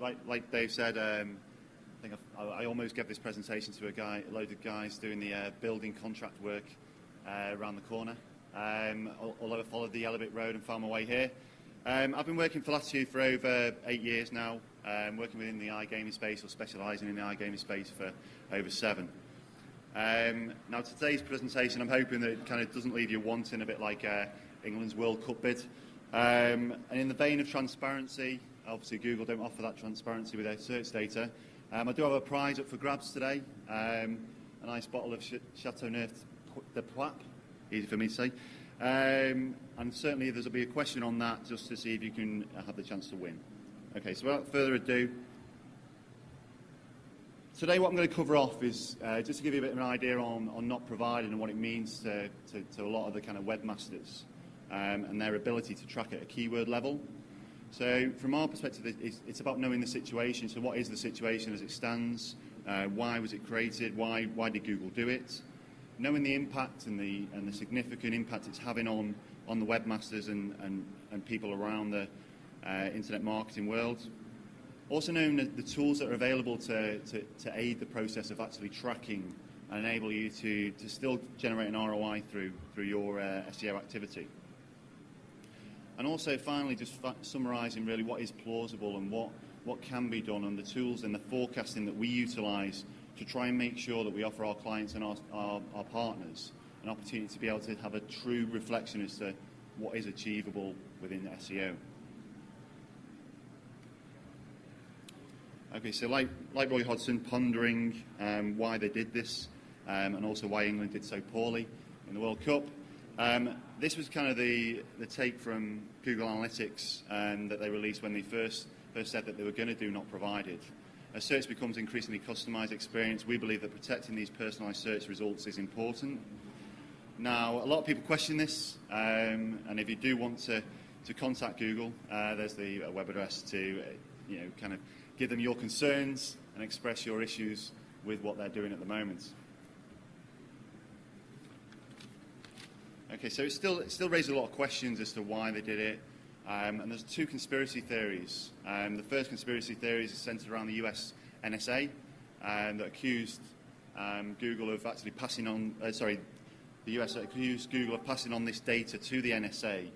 like Dave said, I think I almost gave this presentation to a load of guys doing the building contract work around the corner. Although I followed the Ellerbick Road and found my way here. I've been working for Latitude for over 8 years now, working within the iGaming space, or specialising in the iGaming space for over 7. Now today's presentation, I'm hoping that it kind of doesn't leave you wanting, a bit like England's World Cup bid. And in the vein of transparency, obviously Google don't offer that transparency with their search data. I do have a prize up for grabs today, a nice bottle of Chateauneuf de Pape, easy for me to say. And certainly there's will be a question on that just to see if you can have the chance to win. Okay, so without further ado, today what I'm going to cover off is just to give you a bit of an idea on not providing and what it means to a lot of the kind of webmasters and their ability to track at a keyword level. So from our perspective, it's about knowing the situation. So what is the situation as it stands? Why was it created? Why did Google do it? Knowing the impact and the significant impact it's having on the webmasters and people around the internet marketing world. Also knowing the tools that are available to aid the process of actually tracking and enable you to still generate an ROI through your SEO activity. And also finally just summarising really what is plausible and what can be done, and the tools and the forecasting that we utilise to try and make sure that we offer our clients and our partners an opportunity to be able to have a true reflection as to what is achievable within SEO. Okay, so like Roy Hodgson, pondering why they did this and also why England did so poorly in the World Cup. This was kind of the take from Google Analytics that they released when they first said that they were going to do not provided. As search becomes increasingly customised experience, we believe that protecting these personalised search results is important. Now, a lot of people question this, and if you do want to contact Google, there's the web address to kind of give them your concerns and express your issues with what they're doing at the moment. Okay, so it still raises a lot of questions as to why they did it, and there's 2 conspiracy theories. The first conspiracy theory is centered around the US NSA that accused Google of actually passing on, the US accused Google of passing on this data to the NSA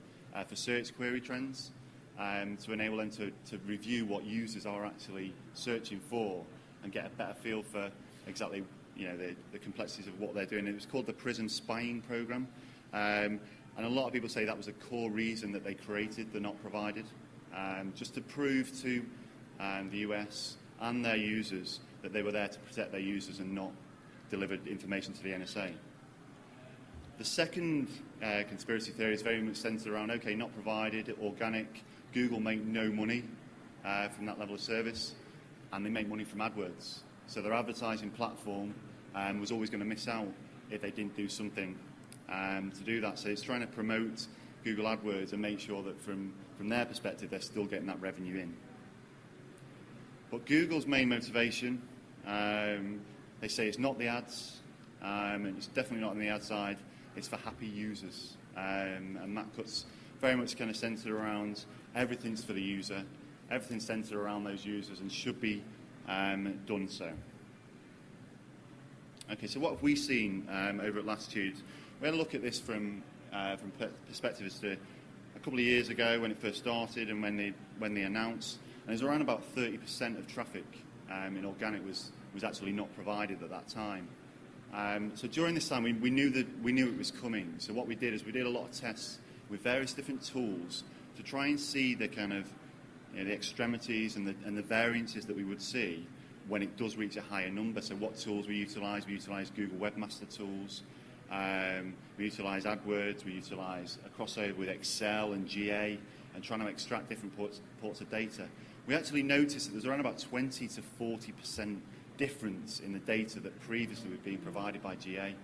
for search query trends to enable them to review what users are actually searching for and get a better feel for exactly the complexities of what they're doing. It was called the PRISM spying program. And a lot of people say that was a core reason that they created the not provided, just to prove to the US and their users that they were there to protect their users and not delivered information to the NSA. The second conspiracy theory is very much centered around, okay, not provided, organic. Google make no money from that level of service, and they make money from AdWords. So their advertising platform was always going to miss out if they didn't do something to do that. So it's trying to promote Google AdWords and make sure that from their perspective they're still getting that revenue in. But Google's main motivation, they say it's not the ads, and it's definitely not on the ad side, it's for happy users. And that cuts very much kind of centered around everything's for the user, everything's centered around those users and should be done so. Okay, so what have we seen over at Latitude? We had a look at this from perspective as to a couple of years ago when it first started and when they announced, and it was around about 30% of traffic in organic was actually not provided at that time. So during this time, we knew it was coming. So what we did is we did a lot of tests with various different tools to try and see the kind of the extremities and the variances that we would see when it does reach a higher number. So what tools we utilise? We utilise Google Webmaster Tools. We utilise AdWords. We utilise a crossover with Excel and GA and trying to extract different ports of data. We actually noticed that there's around about 20 to 40% difference in the data that previously was being provided by GA.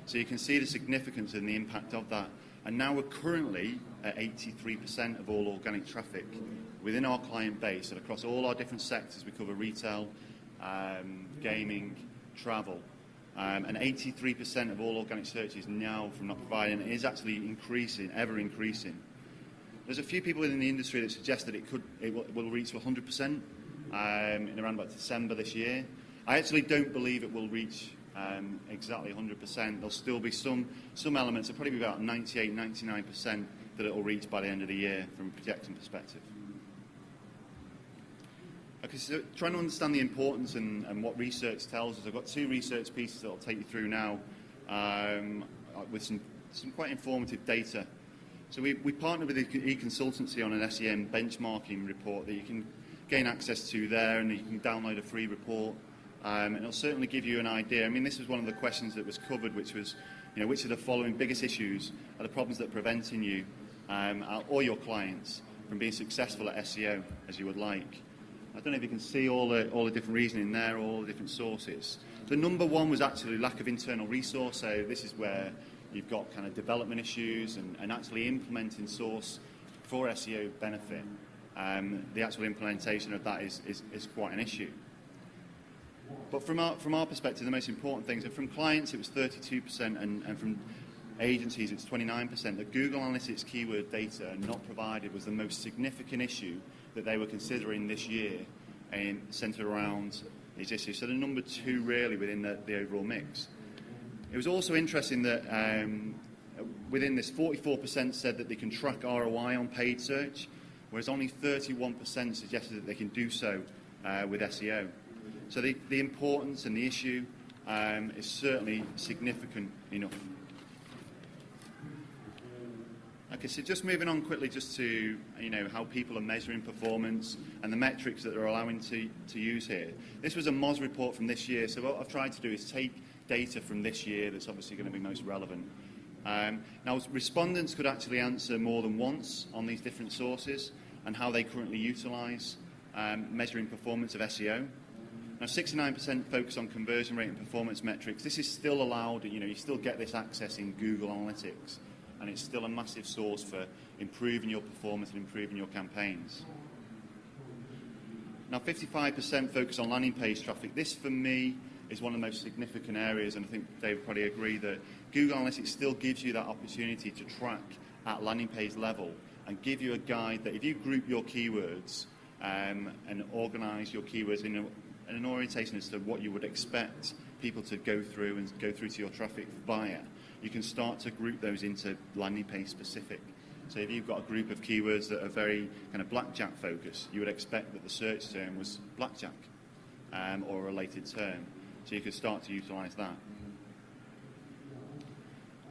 So you can see the significance and the impact of that. And now we're currently at 83% of all organic traffic within our client base, and across all our different sectors. We cover retail, gaming, travel, and 83% of all organic searches now from not providing, and it is actually increasing, ever increasing. There's a few people within the industry that suggest that it will reach 100% in around about December this year. I actually don't believe it will reach exactly 100%. There'll still be some elements, it'll probably be about 98, 99% that it will reach by the end of the year from a projection perspective. Okay, so trying to understand the importance and what research tells us, I've got two research pieces that I'll take you through now with some quite informative data. So we partnered with e-consultancy on an SEM benchmarking report that you can gain access to there, and you can download a free report, and it'll certainly give you an idea. I mean, this was one of the questions that was covered, which was, which of the following biggest issues are the problems that are preventing you or your clients from being successful at SEO as you would like. I don't know if you can see all the different reasoning there, all the different sources. The number one was actually lack of internal resource, so this is where you've got kind of development issues and actually implementing source for SEO benefit. The actual implementation of that is quite an issue. But from our perspective, the most important things, and from clients it was 32%, and from agencies it's 29%, that Google Analytics keyword data not provided was the most significant issue that they were considering this year and centered around these issues. So the number two really within the overall mix. It was also interesting that within this, 44% said that they can track ROI on paid search, whereas only 31% suggested that they can do so with SEO. So the importance and the issue is certainly significant enough. Okay, so just moving on quickly just to how people are measuring performance and the metrics that they're allowing to use here. This was a Moz report from this year, so what I've tried to do is take data from this year that's obviously going to be most relevant. Now, respondents could actually answer more than once on these different sources and how they currently utilise measuring performance of SEO. Now, 69% focus on conversion rate and performance metrics. This is still allowed, you still get this access in Google Analytics, and it's still a massive source for improving your performance and improving your campaigns. Now, 55% focus on landing page traffic. This, for me, is one of the most significant areas, and I think Dave would probably agree that Google Analytics still gives you that opportunity to track at landing page level and give you a guide that if you group your keywords and organise your keywords in an orientation as to what you would expect people to go through and go through to your traffic via, you can start to group those into landing page specific. So if you've got a group of keywords that are very kind of blackjack focused, you would expect that the search term was blackjack or a related term. So you could start to utilise that.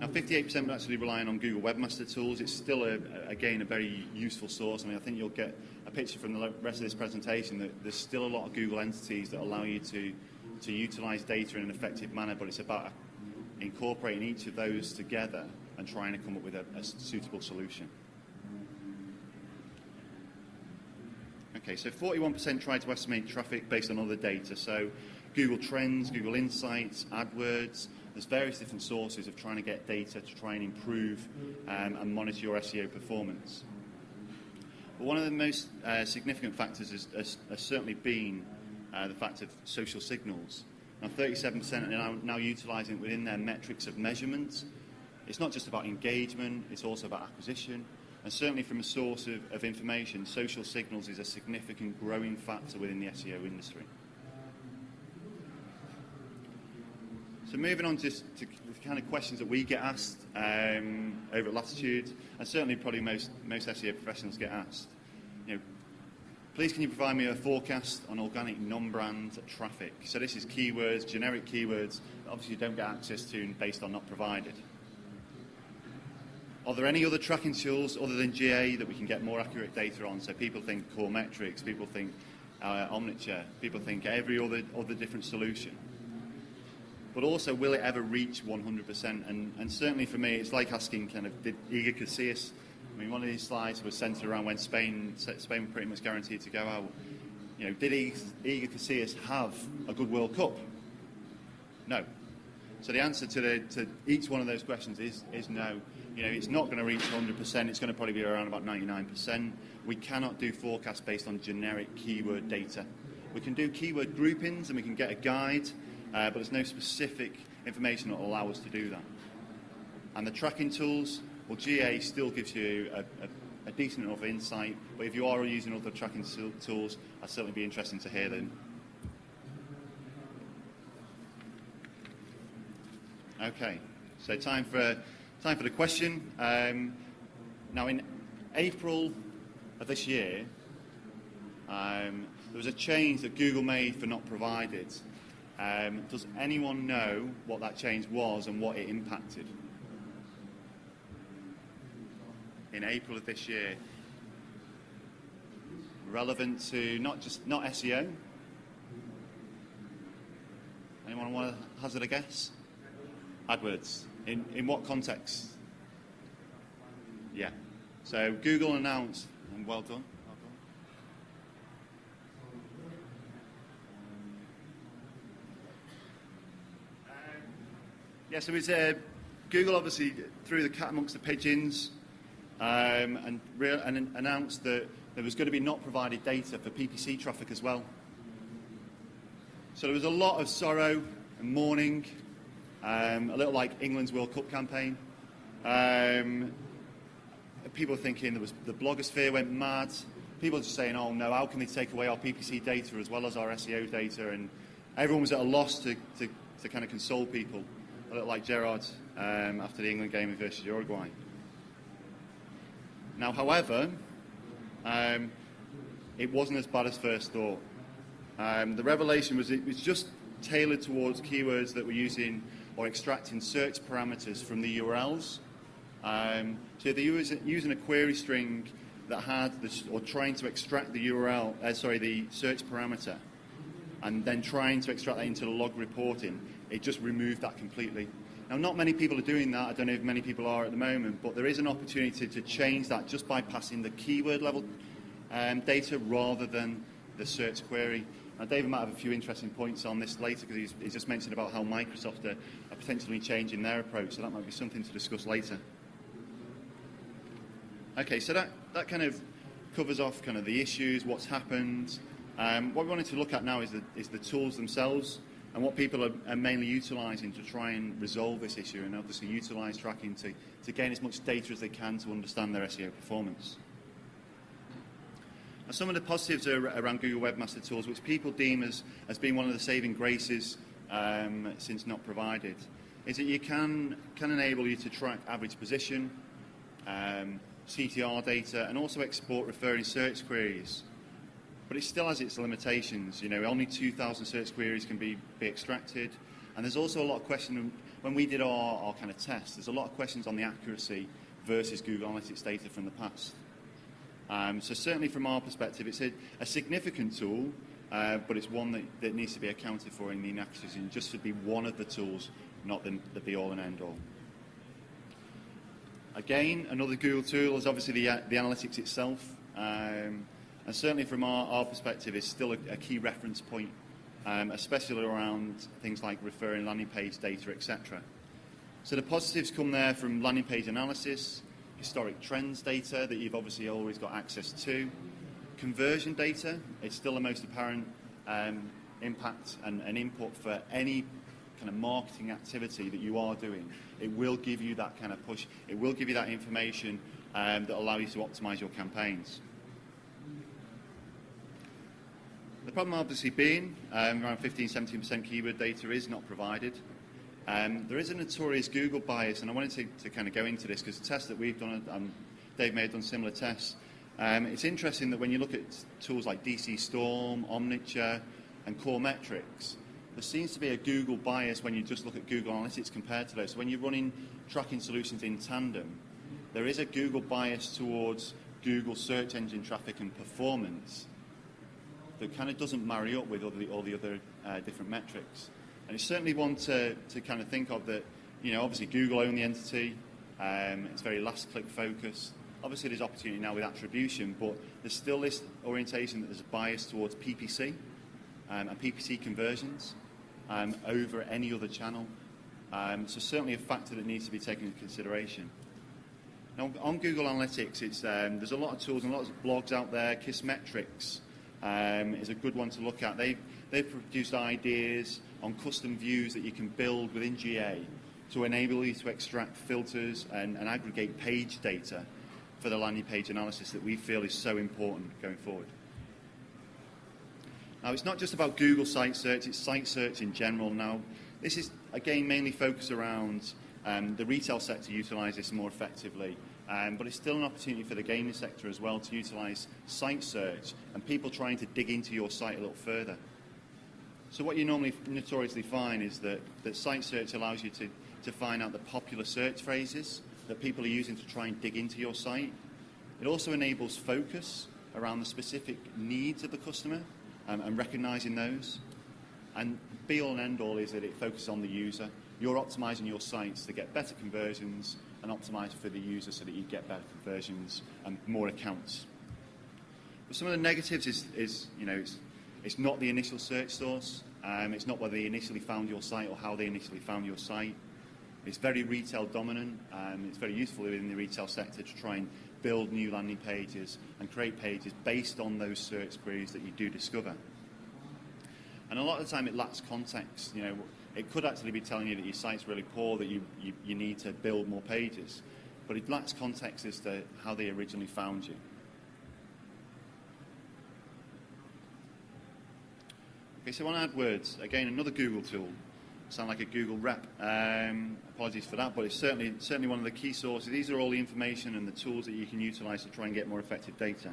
Now, 58% are actually relying on Google Webmaster Tools. It's still, again, a very useful source. I mean, I think you'll get a picture from the rest of this presentation that there's still a lot of Google entities that allow you to utilise data in an effective manner, but it's about incorporating each of those together and trying to come up with a suitable solution. Okay, so 41% tried to estimate traffic based on other data. So Google Trends, Google Insights, AdWords, there's various different sources of trying to get data to try and improve and monitor your SEO performance. But one of the most significant factors has certainly been the fact of social signals. Now, 37% are now utilising it within their metrics of measurement. It's not just about engagement, it's also about acquisition. And certainly from a source of information, social signals is a significant growing factor within the SEO industry. So moving on to the kind of questions that we get asked over at Latitude, and certainly probably most SEO professionals get asked. Please can you provide me a forecast on organic non-brand traffic? So this is keywords, generic keywords, that obviously you don't get access to based on not provided. Are there any other tracking tools other than GA that we can get more accurate data on? So people think core metrics, people think Omniture, people think every other different solution. But also, will it ever reach 100%? And certainly for me, it's like asking kind of, did Iga Casillas, I mean, one of these slides was centered around when Spain were pretty much guaranteed to go out. Did Iga Casillas have a good World Cup? No. So the answer to each one of those questions is no. It's not going to reach 100%. It's going to probably be around about 99%. We cannot do forecasts based on generic keyword data. We can do keyword groupings and we can get a guide, but there's no specific information that will allow us to do that. And the tracking tools, well, GA still gives you a decent enough insight. But if you are using other tracking tools, I'd certainly be interested to hear them. Okay, so time for the question. Now, in April of this year, there was a change that Google made for not provided. Does anyone know what that change was and what it impacted? In April of this year, relevant to not SEO. Anyone want to hazard a guess? AdWords. In what context? Yeah. So Google announced, and well done. Yeah, so it's Google obviously threw the cat amongst the pigeons and announced that there was going to be not provided data for PPC traffic as well. So there was a lot of sorrow and mourning, a little like England's World Cup campaign. People thinking the blogosphere went mad. People just saying, oh no, how can they take away our PPC data as well as our SEO data? And everyone was at a loss to kind of console people. A little like Gerrard after the England game versus Uruguay. Now, however, it wasn't as bad as first thought. The revelation was it was just tailored towards keywords that were using or extracting search parameters from the URLs. So they were using a query string that had or trying to extract the the search parameter, and then trying to extract that into the log reporting. It just removed that completely. Now, not many people are doing that. I don't know if many people are at the moment, but there is an opportunity to change that just by passing the keyword level data rather than the search query. Now, David might have a few interesting points on this later because he's just mentioned about how Microsoft are potentially changing their approach, so that might be something to discuss later. Okay, so that kind of covers off kind of the issues, what's happened. What we wanted to look at now is the tools themselves and what people are mainly utilising to try and resolve this issue, and obviously utilise tracking to gain as much data as they can to understand their SEO performance. Now, some of the positives around Google Webmaster Tools, which people deem as being one of the saving graces since not provided, is that you can enable you to track average position, CTR data, and also export referring search queries. But it still has its limitations. You know, only 2,000 search queries can be extracted, and there's also a lot of questions when we did our kind of test. There's a lot of questions on the accuracy versus Google Analytics data from the past. So certainly from our perspective, it's a significant tool, but it's one that needs to be accounted for in the inaccuracy, and just to be one of the tools, not the be-all and end-all. Again, another Google tool is obviously the analytics itself. And certainly from our perspective, it's still a key reference point, especially around things like referring landing page data, etc. So the positives come there from landing page analysis, historic trends data that you've obviously always got access to, conversion data. It's still the most apparent impact and input for any kind of marketing activity that you are doing. It will give you that kind of push. It will give you that information that will allow you to optimize your campaigns. The problem obviously being around 15-17% keyword data is not provided. There is a notorious Google bias, and I wanted to kind of go into this because the test that we've done, and Dave may have done similar tests. It's interesting that when you look at tools like DC Storm, Omniture, and Core Metrics, there seems to be a Google bias when you just look at Google Analytics compared to those. So when you're running tracking solutions in tandem, there is a Google bias towards Google search engine traffic and performance that kind of doesn't marry up with all the other different metrics. And it's certainly one to kind of think of that, you know, obviously Google own the entity, it's very last click focused. Obviously there's opportunity now with attribution, but there's still this orientation that there's a bias towards PPC and PPC conversions over any other channel. So certainly a factor that needs to be taken into consideration. Now on Google Analytics, there's a lot of tools and lots of blogs out there. Kissmetrics is a good one to look at. They've produced ideas on custom views that you can build within GA to enable you to extract filters and aggregate page data for the landing page analysis that we feel is so important going forward. Now, it's not just about Google site search, it's site search in general. Now, this is, again, mainly focused around the retail sector utilise this more effectively, but it's still an opportunity for the gaming sector as well to utilise site search and people trying to dig into your site a little further. So what you normally notoriously find is that site search allows you to find out the popular search phrases that people are using to try and dig into your site. It also enables focus around the specific needs of the customer and recognising those. And be all and end all is that it focuses on the user. You're optimising your sites to get better conversions and optimise for the user so that you get better conversions and more accounts. But some of the negatives is you know, it's not the initial search source. It's not whether they initially found your site or how they initially found your site. It's very retail dominant. It's very useful within the retail sector to try and build new landing pages and create pages based on those search queries that you do discover. And a lot of the time it lacks context. You know, it could actually be telling you that your site's really poor, that you need to build more pages, but it lacks context as to how they originally found you. Okay, so on AdWords, again, another Google tool. Sound like a Google rep. Apologies for that, but it's certainly one of the key sources. These are all the information and the tools that you can utilize to try and get more effective data.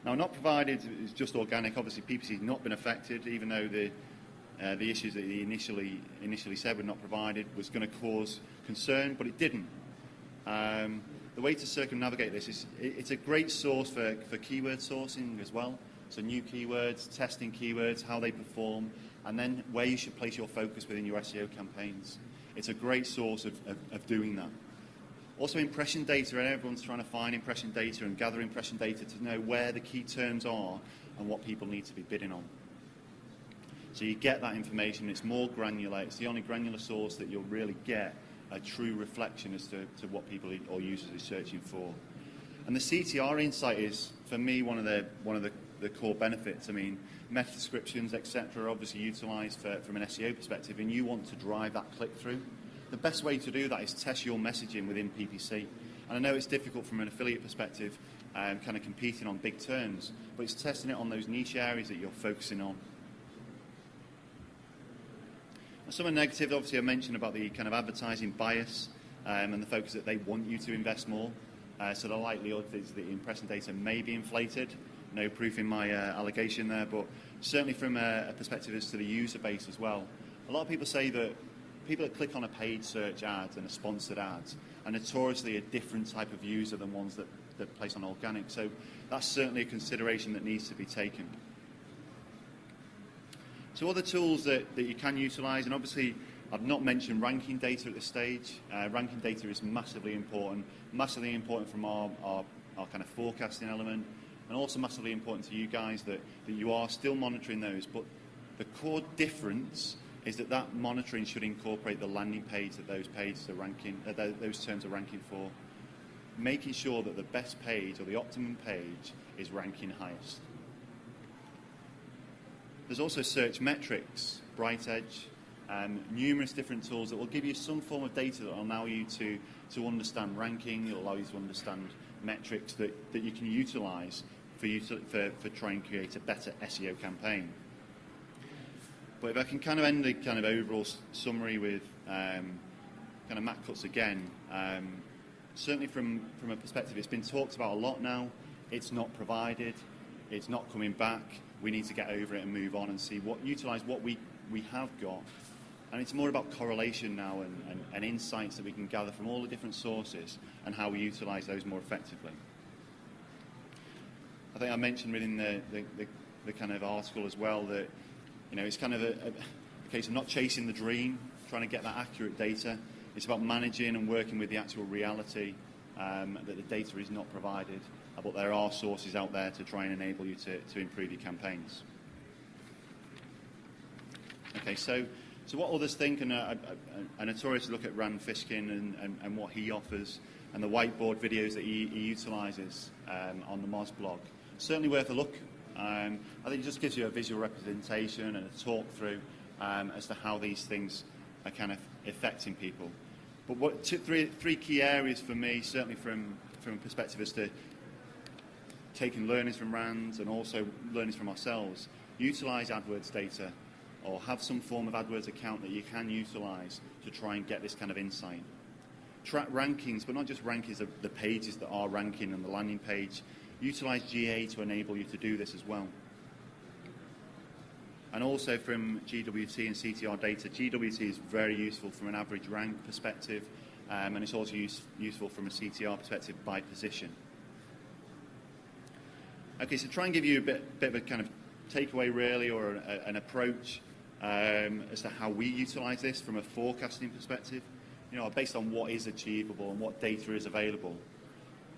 Now, not provided is just organic. Obviously, PPC has not been affected, even though the issues that he initially said were not provided was going to cause concern, but it didn't. The way to circumnavigate this is it's a great source for keyword sourcing as well. So new keywords, testing keywords, how they perform, and then where you should place your focus within your SEO campaigns. It's a great source of doing that. Also impression data, and everyone's trying to find impression data and gather impression data to know where the key terms are and what people need to be bidding on. So you get that information, it's more granular, it's the only granular source that you'll really get a true reflection as to what people or users are searching for. And the CTR insight is, for me, one of the core benefits. I mean, meta descriptions, etc., are obviously utilised from an SEO perspective, and you want to drive that click-through. The best way to do that is test your messaging within PPC. And I know it's difficult from an affiliate perspective, kind of competing on big terms, but it's testing it on those niche areas that you're focusing on. Some of the negatives, obviously, I mentioned about the kind of advertising bias and the focus that they want you to invest more. So the likelihood is that the impression data may be inflated. No proof in my allegation there, but certainly from a perspective as to the user base as well. A lot of people say that people that click on a paid search ad and a sponsored ad are notoriously a different type of user than ones that place on organic. So that's certainly a consideration that needs to be taken. So other tools that you can utilise, and obviously I've not mentioned ranking data at this stage. Ranking data is massively important from our kind of forecasting element, and also massively important to you guys that you are still monitoring those. But the core difference is that monitoring should incorporate the landing page that those pages are ranking, those terms are ranking for, making sure that the best page or the optimum page is ranking highest. There's also search metrics, Bright Edge, numerous different tools that will give you some form of data that will allow you to understand ranking. It will allow you to understand metrics that you can utilise for trying to create a better SEO campaign. But if I can kind of end the kind of overall summary with kind of Matt Cuts again, certainly from a perspective, it's been talked about a lot now. It's not provided. It's not coming back. We need to get over it and move on and utilise what we have got. And it's more about correlation now and insights that we can gather from all the different sources and how we utilise those more effectively. I think I mentioned within the kind of article as well that, you know, it's kind of a case of not chasing the dream, trying to get that accurate data. It's about managing and working with the actual reality that the data is not provided, but there are sources out there to try and enable you to improve your campaigns. Okay, so what others think, and I notoriously look at Rand Fishkin and what he offers, and the whiteboard videos that he utilises on the Moz blog. Certainly worth a look. I think it just gives you a visual representation and a talk through as to how these things are kind of affecting people. But three key areas for me, certainly from from a perspective as to taking learnings from RAND and also learnings from ourselves, utilize AdWords data or have some form of AdWords account that you can utilize to try and get this kind of insight. Track rankings, but not just rankings of the pages that are ranking on the landing page. Utilize GA to enable you to do this as well. And also from GWT and CTR data, GWT is very useful from an average rank perspective, and it's also useful from a CTR perspective by position. Okay, so try and give you a bit of a kind of takeaway really, or an approach as to how we utilize this from a forecasting perspective, based on what is achievable and what data is available.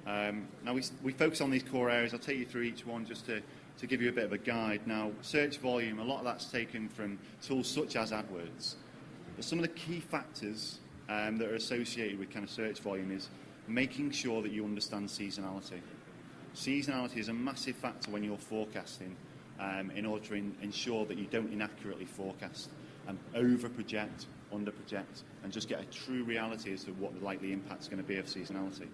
Now we focus on these core areas. I'll take you through each one just to give you a bit of a guide. Now, search volume, a lot of that's taken from tools such as AdWords. But some of the key factors that are associated with kind of search volume is making sure that you understand seasonality. Seasonality is a massive factor when you're forecasting in order to ensure that you don't inaccurately forecast and over-project, under-project, and just get a true reality as to what the likely impact is going to be of seasonality.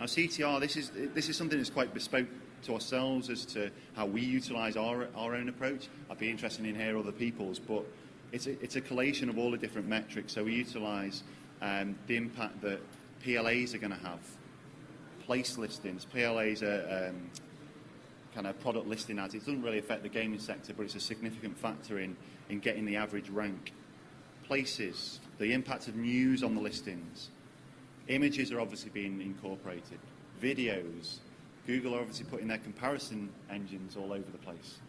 Now, CTR, this is something that's quite bespoke to ourselves as to how we utilize our own approach. I'd be interested in hearing other people's, but it's a collation of all the different metrics. So we utilize the impact that PLAs are going to have, place listings. PLAs are kind of product listing ads. It doesn't really affect the gaming sector, but it's a significant factor in getting the average rank. Places, the impact of news on the listings. Images are obviously being incorporated. Videos, Google are obviously putting their comparison engines all over the place.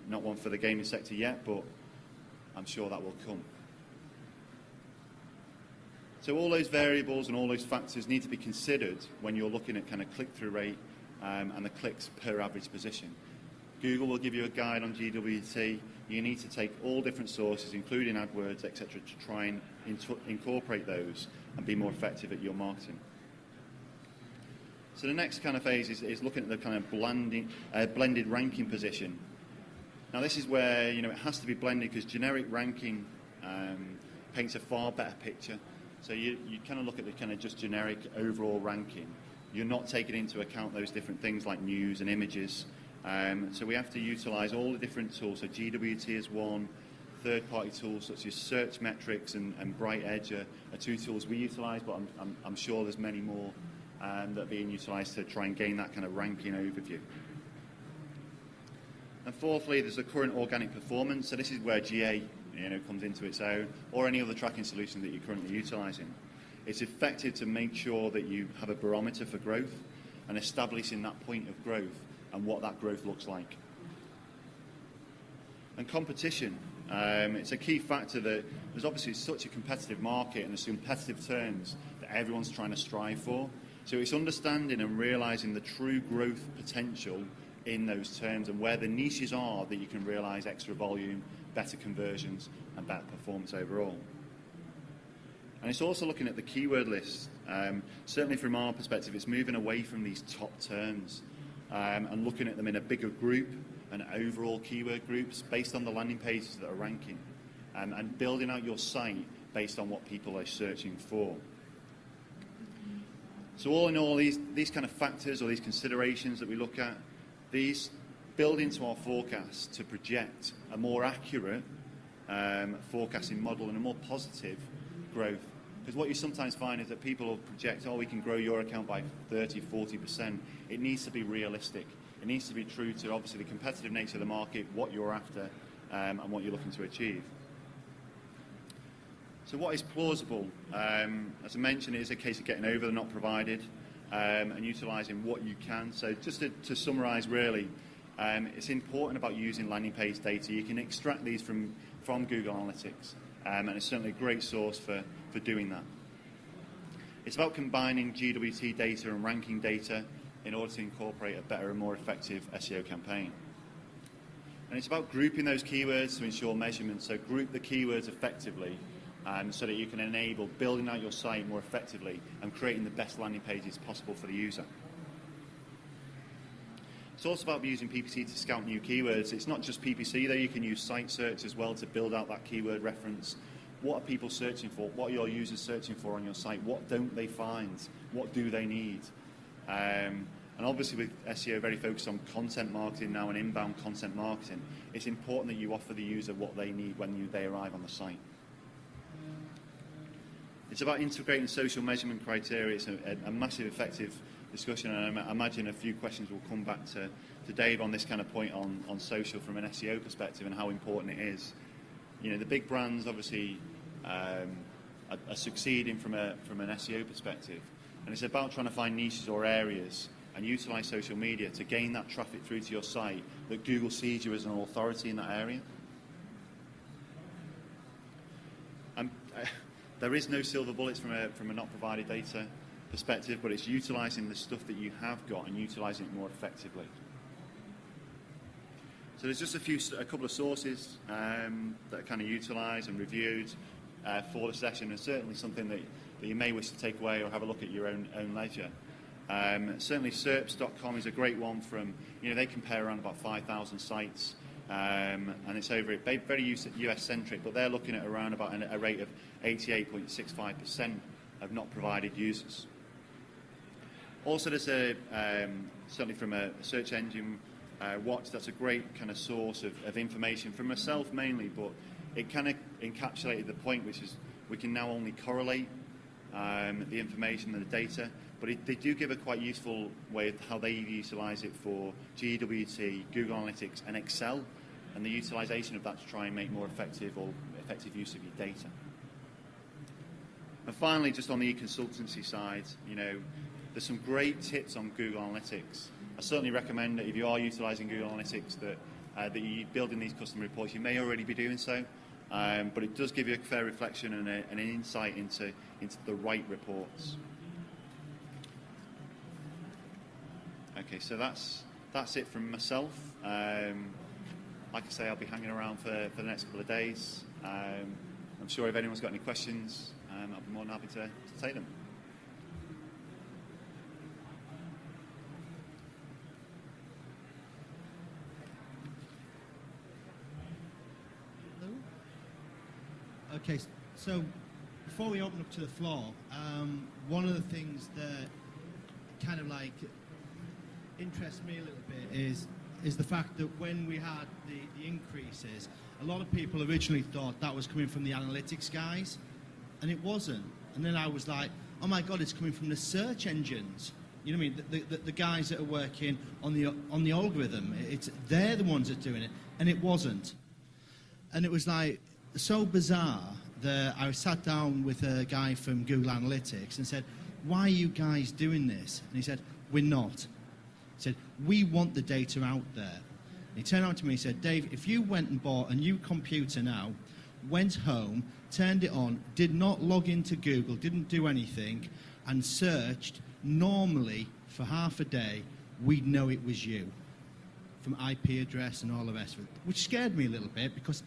Not one for the gaming sector yet, but I'm sure that will come. So all those variables and all those factors need to be considered when you're looking at kind of click-through rate and the clicks per average position. Google will give you a guide on GWT. You need to take all different sources, including AdWords, etc., to try and incorporate those and be more effective at your marketing. So the next kind of phase is looking at the kind of blended ranking position. Now this is where it has to be blended because generic ranking paints a far better picture. So you kind of look at the kind of just generic overall ranking. You're not taking into account those different things like news and images. So we have to utilize all the different tools. So GWT is one. Third-party tools such as Search Metrics and Bright Edge are two tools we utilize, but I'm sure there's many more that are being utilized to try and gain that kind of ranking overview. And fourthly, there's the current organic performance. So this is where GA comes into its own, or any other tracking solution that you're currently utilizing. It's effective to make sure that you have a barometer for growth and establishing that point of growth and what that growth looks like. And competition. It's a key factor that there's obviously such a competitive market and there's competitive terms that everyone's trying to strive for. So it's understanding and realizing the true growth potential in those terms and where the niches are that you can realize extra volume, better conversions, and better performance overall. And it's also looking at the keyword list. Certainly from our perspective, it's moving away from these top terms and looking at them in a bigger group and overall keyword groups based on the landing pages that are ranking and building out your site based on what people are searching for. So all in all, these kind of factors or these considerations that we look at, these build into our forecast to project a more accurate forecasting model and a more positive growth. Because what you sometimes find is that people will project, we can grow your account by 30, 40%. It needs to be realistic. It needs to be true to, obviously, the competitive nature of the market, what you're after, and what you're looking to achieve. So what is plausible? As I mentioned, it is a case of getting over the not provided and utilising what you can. So just to summarise, really, it's important about using landing page data. You can extract these from Google Analytics, and it's certainly a great source for doing that. It's about combining GWT data and ranking data in order to incorporate a better and more effective SEO campaign. And it's about grouping those keywords to ensure measurement. So group the keywords effectively so that you can enable building out your site more effectively and creating the best landing pages possible for the user. It's also about using PPC to scout new keywords. It's not just PPC though, you can use site search as well to build out that keyword reference. what are people searching for? What are your users searching for on your site? What don't they find? What do they need? And obviously with SEO very focused on content marketing now and inbound content marketing, it's important that you offer the user what they need when they arrive on the site. It's about integrating social measurement criteria. It's a massive effective discussion, and I imagine a few questions will come back to Dave on this kind of point on social from an SEO perspective and how important it is. You know, the big brands obviously are succeeding from an SEO perspective, and it's about trying to find niches or areas and utilize social media to gain that traffic through to your site that Google sees you as an authority in that area. There is no silver bullets from a not provided data perspective, but it's utilizing the stuff that you have got and utilizing it more effectively. So there's just a couple of sources that are kind of utilized and reviewed for the session, and certainly something that you may wish to take away or have a look at your own leisure. Certainly SERPs.com is a great one from, they compare around about 5,000 sites, and it's over very US centric, but they're looking at around about a rate of 88.65% of not provided users. Also there's certainly from a search engine watch, that's a great kind of source of information from myself mainly, but it kind of encapsulated the point, which is we can now only correlate the information and the data, but they do give a quite useful way of how they utilize it for GWT, Google Analytics and Excel, and the utilization of that to try and make more effective use of your data. And finally, just on the e-consultancy side, there's some great tips on Google Analytics. I certainly recommend that if you are utilizing Google Analytics that you're building these custom reports. You may already be doing so, but it does give you a fair reflection and an insight into the right reports. Okay, so that's it from myself. Like I say, I'll be hanging around for the next couple of days. I'm sure if anyone's got any questions, I'll be more than happy to take them. Okay, so before we open up to the floor, one of the things that kind of like interests me a little bit is the fact that when we had the increases, a lot of people originally thought that was coming from the analytics guys, and it wasn't. And then I was like, oh my God, it's coming from the search engines. You know what I mean? The guys that are working on the algorithm, they're the ones that are doing it, and it wasn't. And it was like so bizarre that I sat down with a guy from Google Analytics and said, why are you guys doing this? And he said, we're not. He said, we want the data out there. And he turned around to me and said, Dave, if you went and bought a new computer now, went home, turned it on, did not log into Google, didn't do anything, and searched normally for half a day, we'd know it was you, from IP address and all the rest of it, which scared me a little bit because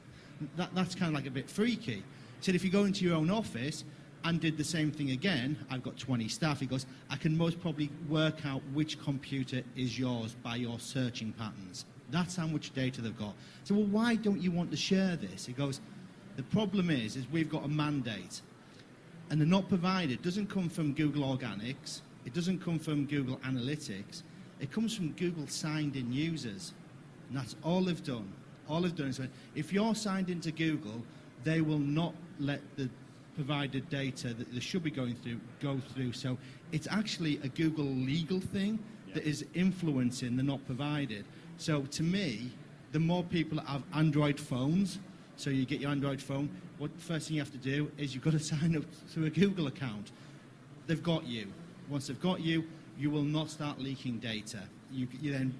that's kind of like a bit freaky. He said, if you go into your own office and did the same thing again, I've got 20 staff, he goes, I can most probably work out which computer is yours by your searching patterns. That's how much data they've got. So, well, why don't you want to share this? He goes, the problem is we've got a mandate, and the not provided doesn't come from Google Organics, it doesn't come from Google Analytics, it comes from Google signed in users, and that's all they've done. All they've done is said, if you're signed into Google, they will not let the provided data that they should be going through go through. So it's actually a Google legal thing that is influencing the not provided. So to me, the more people that have Android phones, so you get your Android phone, what the first thing you have to do is you've got to sign up to a Google account. They've got you. Once they've got you, you will not start leaking data. You then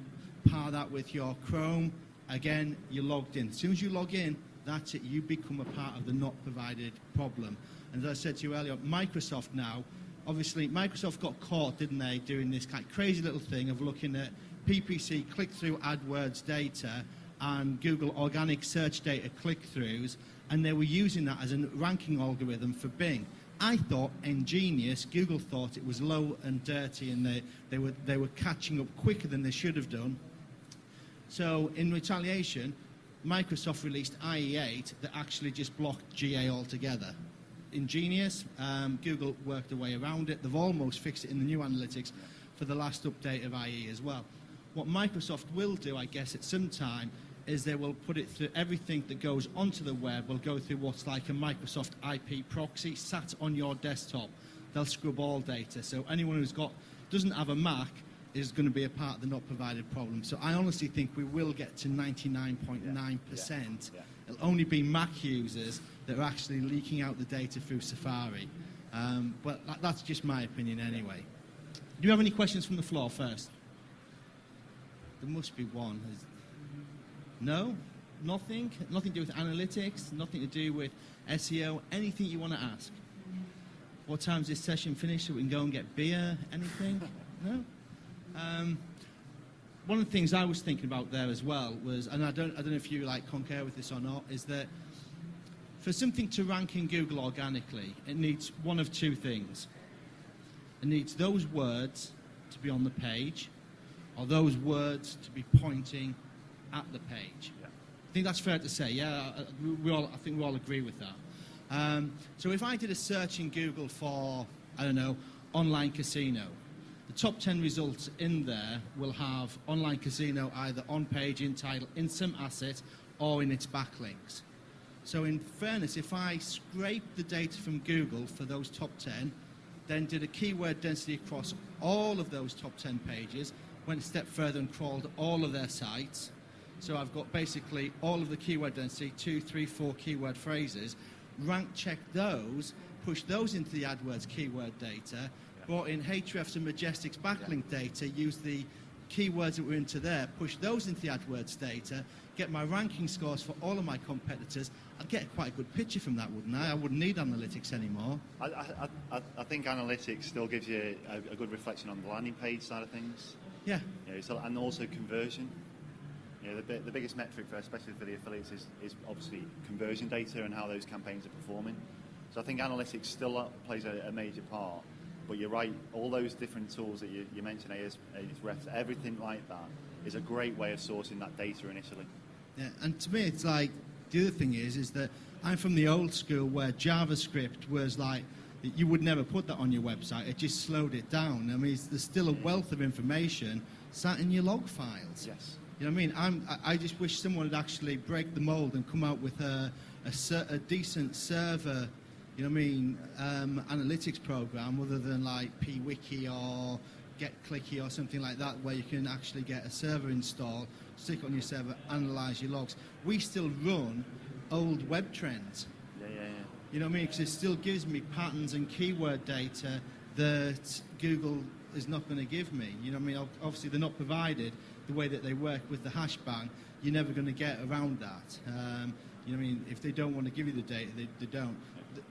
pair that with your Chrome. Again, you're logged in. As soon as you log in, that's it. You become a part of the not provided problem. And as I said to you earlier, Microsoft now, obviously, Microsoft got caught, didn't they, doing this kind of crazy little thing of looking at PPC click-through AdWords data and Google organic search data click-throughs, and they were using that as a ranking algorithm for Bing. I thought, ingenious, Google thought it was low and dirty, and they were catching up quicker than they should have done. So in retaliation, Microsoft released IE8 that actually just blocked GA altogether. Ingenious. Google worked their way around it. They've almost fixed it in the new analytics for the last update of IE as well. What Microsoft will do, I guess, at some time, is they will put it through everything that goes onto the web will go through what's like a Microsoft IP proxy sat on your desktop. They'll scrub all data. So anyone who's doesn't have a Mac is going to be a part of the not provided problem. So I honestly think we will get to 99.9%. It'll only be Mac users that are actually leaking out the data through Safari. But that's just my opinion anyway. Do you have any questions from the floor first? There must be one. No? Nothing? Nothing to do with analytics? Nothing to do with SEO? Anything you want to ask? What time's this session finished so we can go and get beer? Anything? No? One of the things I was thinking about there as well was, and I don't know if you concur with this or not, is that for something to rank in Google organically, it needs one of two things. It needs those words to be on the page, or those words to be pointing at the page. Yeah. I think that's fair to say. Yeah, I think we all agree with that. So if I did a search in Google for, I don't know, online casino, the top 10 results in there will have online casino either on page, in title, in some asset, or in its backlinks. So in fairness, if I scrape the data from Google for those top 10, then did a keyword density across all of those top 10 pages, went a step further and crawled all of their sites. So I've got basically all of the keyword density, 2, 3, 4 keyword phrases, rank checked those, pushed those into the AdWords keyword data, brought in Hrefs and Majestic's backlink data, used the keywords that were into there, push those into the AdWords data, get my ranking scores for all of my competitors. I'd get quite a good picture from that, wouldn't I? I wouldn't need analytics anymore. I think analytics still gives you a good reflection on the landing page side of things. Yeah. And also conversion. The biggest metric, especially for the affiliates, is obviously conversion data and how those campaigns are performing. So I think analytics still plays a major part. But you're right, all those different tools that you mentioned, Ahrefs, everything like that is a great way of sourcing that data initially. Yeah, and to me, it's like, the other thing is that I'm from the old school where JavaScript was like, you would never put that on your website. It just slowed it down. I mean, there's still a wealth of information sat in your log files. Yes. You know what I mean? I just wish someone would actually break the mold and come out with a decent server, you know what I mean, analytics program other than like pwiki or GetClicky or something like that, where you can actually get a server installed, stick it on your server, analyze your logs. We still run old web trends. Yeah. You know what I mean? Because it still gives me patterns and keyword data that Google is not going to give me. You know what I mean? Obviously, they're not provided the way that they work with the hash bang. You're never going to get around that. You know what I mean? If they don't want to give you the data, they don't.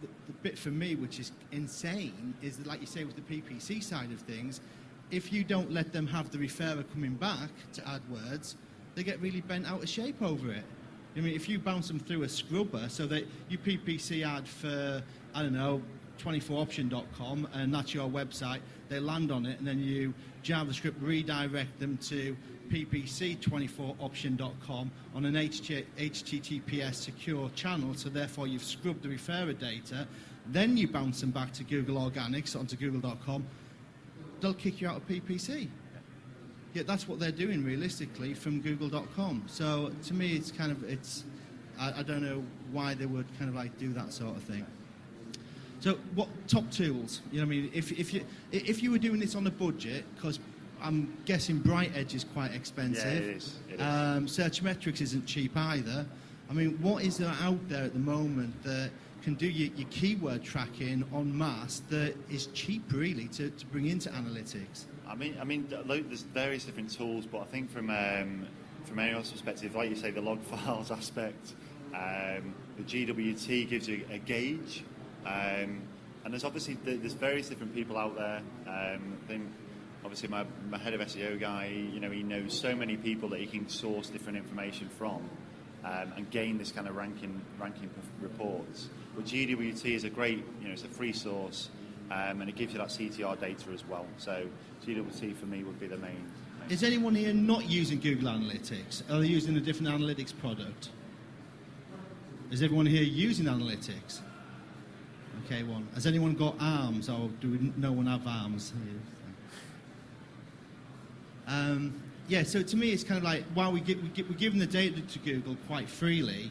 The bit for me, which is insane, is that, like you say, with the PPC side of things, if you don't let them have the referrer coming back to AdWords, they get really bent out of shape over it. I mean, if you bounce them through a scrubber, so that you PPC ad for, I don't know, 24option.com, and that's your website, they land on it, and then you JavaScript redirect them to ppc24option.com on an HTTPS secure channel, so therefore you've scrubbed the referrer data, then you bounce them back to Google Organics onto google.com, they'll kick you out of PPC. Yeah, that's what they're doing realistically from google.com. So to me, it's kind of, I don't know why they would kind of like do that sort of thing. So what top tools? You know what I mean? If you were doing this on a budget, because I'm guessing Bright Edge is quite expensive. Yeah, it is. Searchmetrics isn't cheap either. I mean, what is there out there at the moment that can do your keyword tracking en masse that is cheap really to bring into analytics? I mean, there's various different tools, but I think from anyone's perspective, like you say, the log files aspect, the GWT gives you a gauge, and there's obviously there's various different people out there. I think obviously my head of SEO guy, you know, he knows so many people that he can source different information from, and gain this kind of ranking reports. But GWT is a great, you know, it's a free source. And it gives you that CTR data as well. So GWT for me would be the main. Is anyone here not using Google Analytics? Are they using a different analytics product? Is everyone here using analytics? Okay, one. Has anyone got arms, or no one have arms? Yeah, so to me it's kind of like, while we're giving the data to Google quite freely,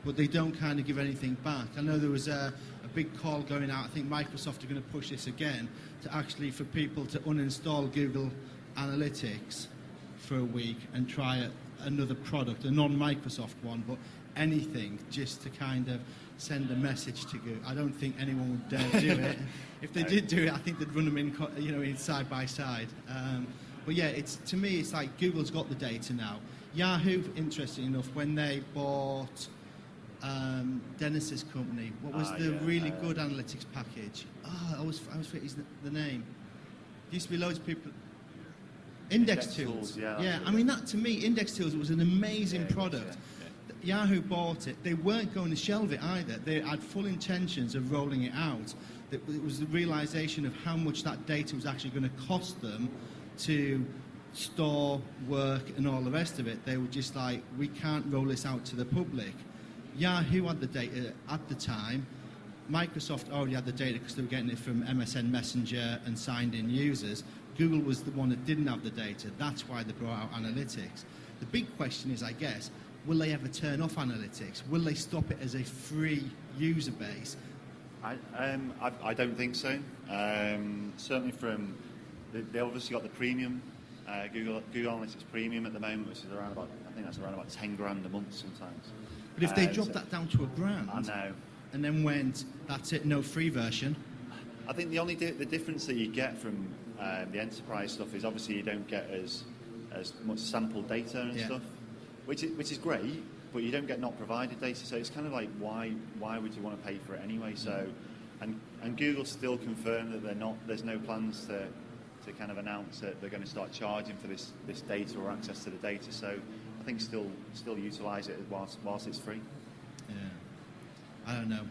but they don't kind of give anything back. I know there was a big call going out, I think Microsoft are going to push this again, to actually for people to uninstall Google Analytics for a week and try another product, a non-Microsoft one, but anything just to kind of send a message to Google. I don't think anyone would dare do it. If they did do it, I think they'd run them in side by side. But yeah, to me, it's like Google's got the data now. Yahoo, interesting enough, when they bought Dennis's company, what was the really good analytics package? I always forget the name. Used to be loads of people. Index Tools. Yeah, I mean, that to me, Index Tools was an amazing product. Yahoo bought it. They weren't going to shelve it either. They had full intentions of rolling it out. It was the realization of how much that data was actually going to cost them to store, work, and all the rest of it. They were just like, we can't roll this out to the public. Yahoo had the data at the time. Microsoft already had the data because they were getting it from MSN Messenger and signed in users. Google was the one that didn't have the data. That's why they brought out analytics. The big question is, I guess, will they ever turn off analytics? Will they stop it as a free user base? I don't think so. Certainly from, they obviously got the premium, Google Analytics Premium at the moment, which is around about, I think that's around about 10 grand a month sometimes. But if they drop that down to £1,000, I know, and then went, that's it, no free version. I think the difference that you get from the enterprise stuff is obviously you don't get as much sample data and stuff, which is great, but you don't get not provided data. So it's kind of like, why would you want to pay for it anyway? So, and Google still confirmed that there's no plans to kind of announce that they're going to start charging for this data or access to the data. So I think still utilise it whilst it's free. Yeah, I don't know.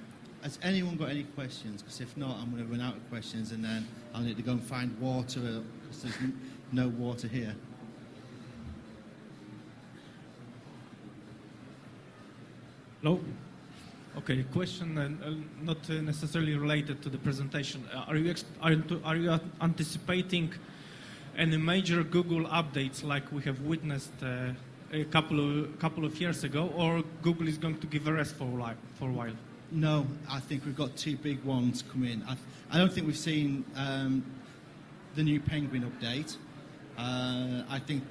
Has anyone got any questions? Because if not, I'm going to run out of questions, and then I'll need to go and find water, because there's no water here. Hello. Okay, question not necessarily related to the presentation. Are you anticipating any major Google updates like we have witnessed a couple of years ago, or Google is going to give a rest for a while? No, I think we've got two big ones coming. I don't think we've seen the new Penguin update. I think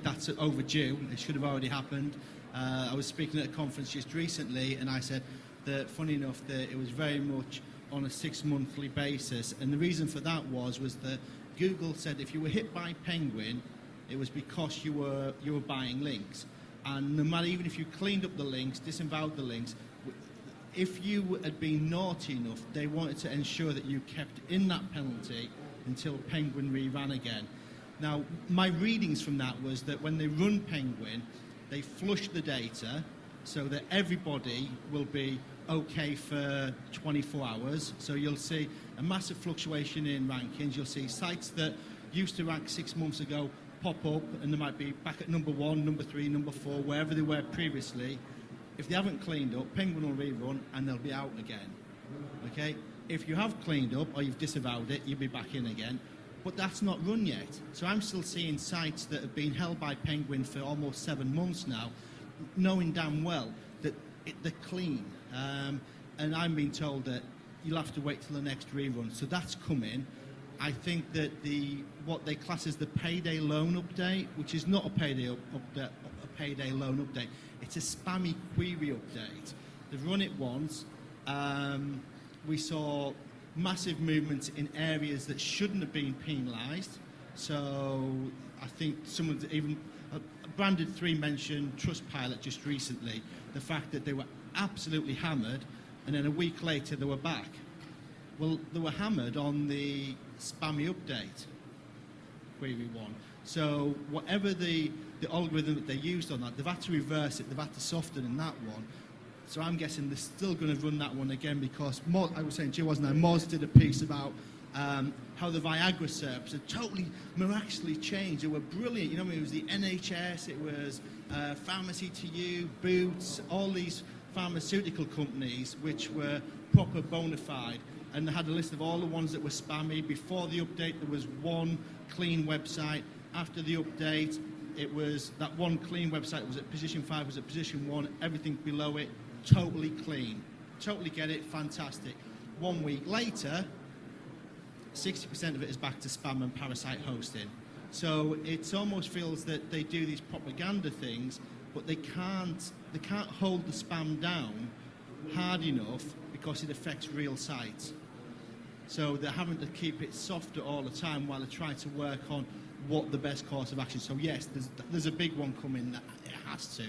that's overdue. It should have already happened. I was speaking at a conference just recently, and I said that, funny enough, that it was very much on a 6-monthly basis, and the reason for that was that Google said if you were hit by Penguin, it was because you were buying links, and no matter, even if you cleaned up the links, disavowed the links, if you had been naughty enough, they wanted to ensure that you kept in that penalty until Penguin reran again. Now, my readings from that was that when they run Penguin, they flush the data so that everybody will be okay for 24 hours. So you'll see a massive fluctuation in rankings. You'll see sites that used to rank 6 months ago pop up, and they might be back at number 1, number 3, number 4, wherever they were previously. If they haven't cleaned up, Penguin will rerun and they'll be out again. Okay? If you have cleaned up or you've disavowed it, you'll be back in again. But that's not run yet. So I'm still seeing sites that have been held by Penguin for almost 7 months now, knowing damn well that they're clean. And I'm being told that you'll have to wait till the next rerun. So that's coming. I think that what they class as the payday loan update, which is not a payday loan update, it's a spammy query update. They've run it once. We saw massive movements in areas that shouldn't have been penalised. So I think someone, even Branded 3 mentioned Trustpilot just recently, the fact that they were absolutely hammered, and then a week later they were back. Well, they were hammered on the spammy update, query 1. So whatever the algorithm that they used on that, they've had to reverse it, they've had to soften in that one. So I'm guessing they're still going to run that one again, because I was saying to you, wasn't I, Moz did a piece about how the Viagra SERPs had totally miraculously changed. They were brilliant. You know, it was the NHS, it was Pharmacy to You, Boots, all these pharmaceutical companies which were proper bona fide, and they had a list of all the ones that were spammy. Before the update, there was one clean website. After the update, it was that one clean website was at position 5, was at position 1, everything below it, totally clean. Totally get it, fantastic. 1 week later, 60% of it is back to spam and parasite hosting. So it almost feels that they do these propaganda things, but they can't hold the spam down hard enough because it affects real sites. So they're having to keep it softer all the time while they try to work on what the best course of action. So yes, there's a big one coming. That it has to,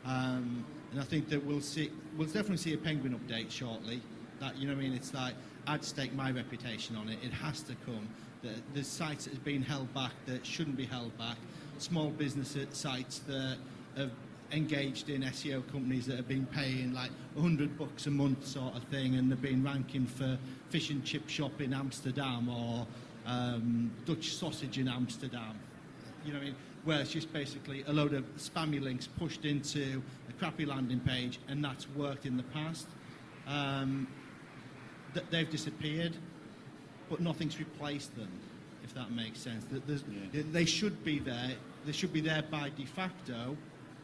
and I think that we'll definitely see a Penguin update shortly. That, you know what I mean? It's like, I'd stake my reputation on it. It has to come. There's sites that have been held back that shouldn't be held back. Small business sites that have engaged in SEO companies that have been paying like $100 a month sort of thing, and they've been ranking for fish and chip shop in Amsterdam or Dutch sausage in Amsterdam. You know what I mean? Where it's just basically a load of spammy links pushed into a crappy landing page, and that's worked in the past. They've disappeared, but nothing's replaced them, if that makes sense. They should be there. They should be there by de facto,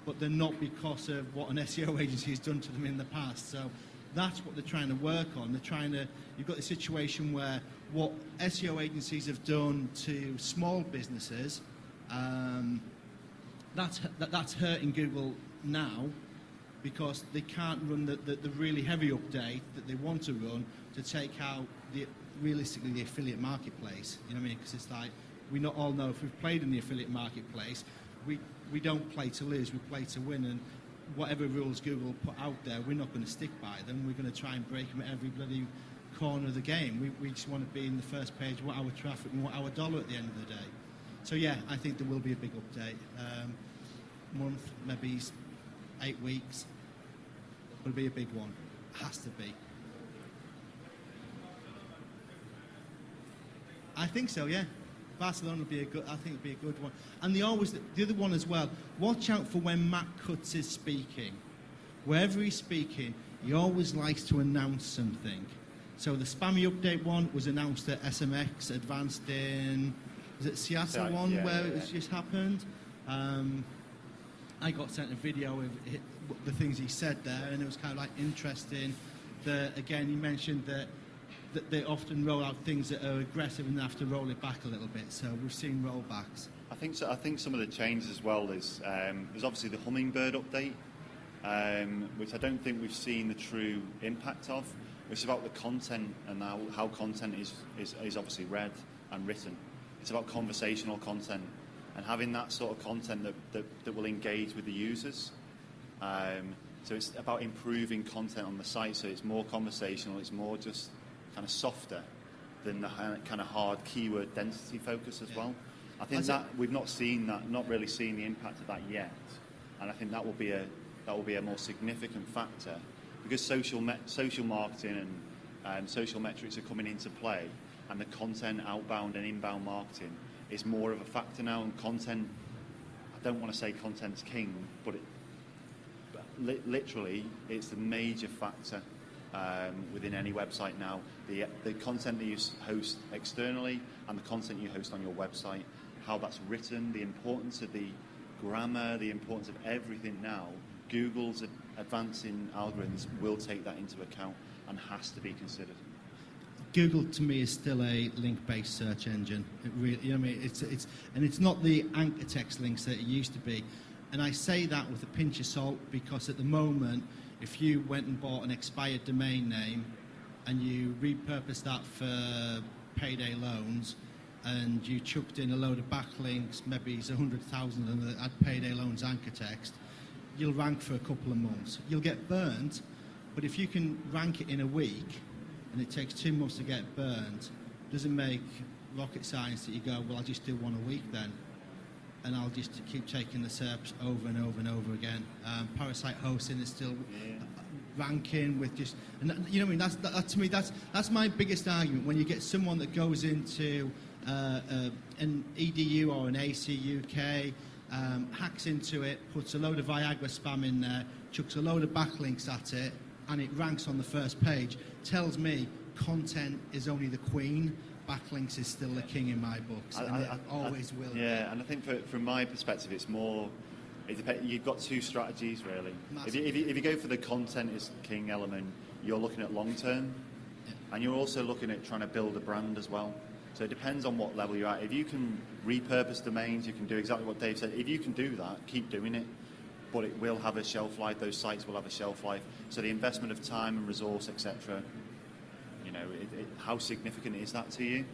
but they're not because of what an SEO agency has done to them in the past. So that's what they're trying to work on. You've got the situation where what SEO agencies have done to small businesses, that's hurting Google now, because they can't run the really heavy update that they want to run to take out realistically the affiliate marketplace. You know what I mean? Because it's like, we not all know, if we've played in the affiliate marketplace, we don't play to lose, we play to win, and whatever rules Google put out there, we're not going to stick by them. We're going to try and break them at every bloody corner of the game. We just want to be in the first page, what our traffic and what our dollar at the end of the day. So yeah, I think there will be a big update. Month, maybe 8 weeks. It'll be a big one. Has to be. I think so, yeah. Barcelona will be I think it'll be a good one. And the other one as well, watch out for when Matt Cutts is speaking. Wherever he's speaking, he always likes to announce something. So the spammy update one was announced at SMX Advanced in, was it Seattle one, where it's just happened? I got sent a video of the things he said there, and it was kind of like interesting. Again, he mentioned that they often roll out things that are aggressive and they have to roll it back a little bit. So we've seen rollbacks. I think so. I think some of the changes as well is there's obviously the Hummingbird update, which I don't think we've seen the true impact of. It's about the content and how content is obviously read and written. It's about conversational content and having that sort of content that will engage with the users. So it's about improving content on the site, so it's more conversational, it's more just kind of softer than the kind of hard keyword density focus as well. I think that we've not really seen the impact of that yet, and I think that will be a more significant factor, because social marketing and social metrics are coming into play, and the content outbound and inbound marketing is more of a factor now. And content, I don't want to say content's king, but literally it's the major factor within any website now. The content that you host externally and the content you host on your website, how that's written, the importance of the grammar, the importance of everything now. Google's advancing algorithms will take that into account and has to be considered. Google to me is still a link-based search engine. It really, you know what I mean? It's not the anchor text links that it used to be. And I say that with a pinch of salt, because at the moment, if you went and bought an expired domain name and you repurposed that for payday loans, and you chucked in a load of backlinks, maybe it's 100,000 and that had payday loans anchor text, you'll rank for a couple of months. You'll get burnt, but if you can rank it in a week and it takes 2 months to get burnt, doesn't make rocket science that you go, well, I'll just do one a week then, and I'll just keep taking the SERPs over and over and over again. Parasite hosting is still ranking with just, and you know what I mean? That to me, that's my biggest argument. When you get someone that goes into an EDU or an ACUK, hacks into it, puts a load of Viagra spam in there, chucks a load of backlinks at it, and it ranks on the first page, tells me content is only the queen, backlinks is still the king in my books, and it always will. Yeah, and I think from my perspective, it's more. You've got two strategies really. If you go for the content is king element, you're looking at long term, and you're also looking at trying to build a brand as well. So it depends on what level you're at. If you can repurpose domains, you can do exactly what Dave said. If you can do that, keep doing it. But it will have a shelf life. Those sites will have a shelf life. So the investment of time and resource, etc. You know, how significant is that to you?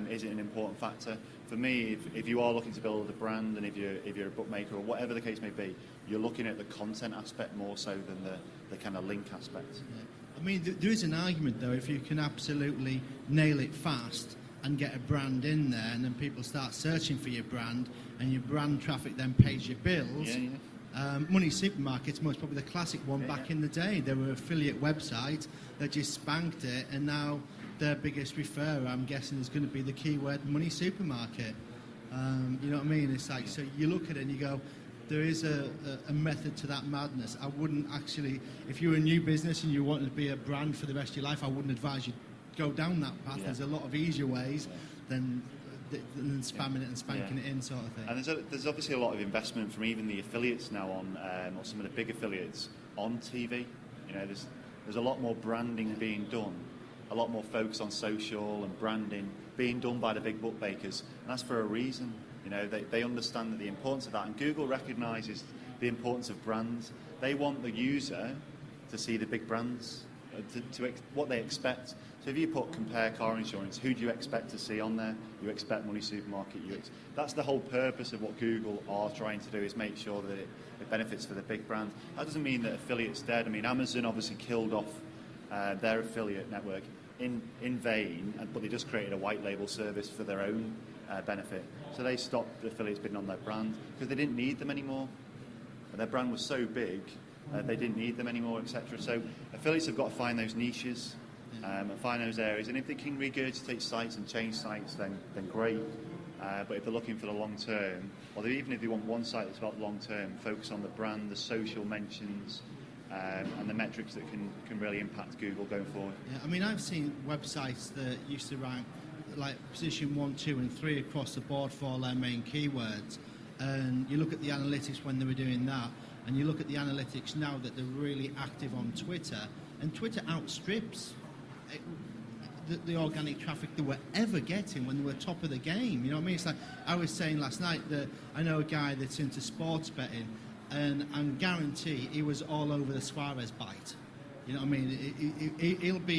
Is it an important factor? For me, if you are looking to build a brand, and if you're a bookmaker or whatever the case may be, you're looking at the content aspect more so than the kind of link aspect. Yeah. I mean, there is an argument though, if you can absolutely nail it fast and get a brand in there, and then people start searching for your brand, and your brand traffic then pays your bills. Yeah. Money Supermarket's most probably the classic one back in the day. They were an affiliate website that just spanked it, and now their biggest referrer, I'm guessing, is going to be the keyword Money Supermarket. You know what I mean? It's like, so you look at it and you go, there is a method to that madness. I wouldn't actually, if you're a new business and you want to be a brand for the rest of your life, I wouldn't advise you go down that path. Yeah. There's a lot of easier ways than spamming it and spanking it in, sort of thing. And there's obviously a lot of investment from even the affiliates now on, or some of the big affiliates on TV. You know, there's a lot more branding being done, a lot more focus on social and branding being done by the big bookmakers, and that's for a reason. You know, they understand that the importance of that, and Google recognises the importance of brands. They want the user to see the big brands, what they expect. So if you put compare car insurance, who do you expect to see on there? You expect Money Supermarket. That's the whole purpose of what Google are trying to do, is make sure that it benefits for the big brand. That doesn't mean that affiliate's dead. I mean, Amazon obviously killed off their affiliate network in vain, but they just created a white label service for their own benefit. So they stopped the affiliates bidding on their brand because they didn't need them anymore. Their brand was so big, they didn't need them anymore, etc. So affiliates have got to find those niches and find those areas. And if they can regurgitate sites and change sites, then great. But if they're looking for the long term, or even if they want one site that's about long term, focus on the brand, the social mentions, and the metrics that can really impact Google going forward. Yeah, I mean, I've seen websites that used to rank like position 1, 2, and 3 across the board for their main keywords. And you look at the analytics when they were doing that, and you look at the analytics now that they're really active on Twitter, and Twitter outstrips the organic traffic they were ever getting when they were top of the game. You know what I mean? It's like I was saying last night that I know a guy that's into sports betting, and I guarantee he was all over the Suarez bite. You know what I mean?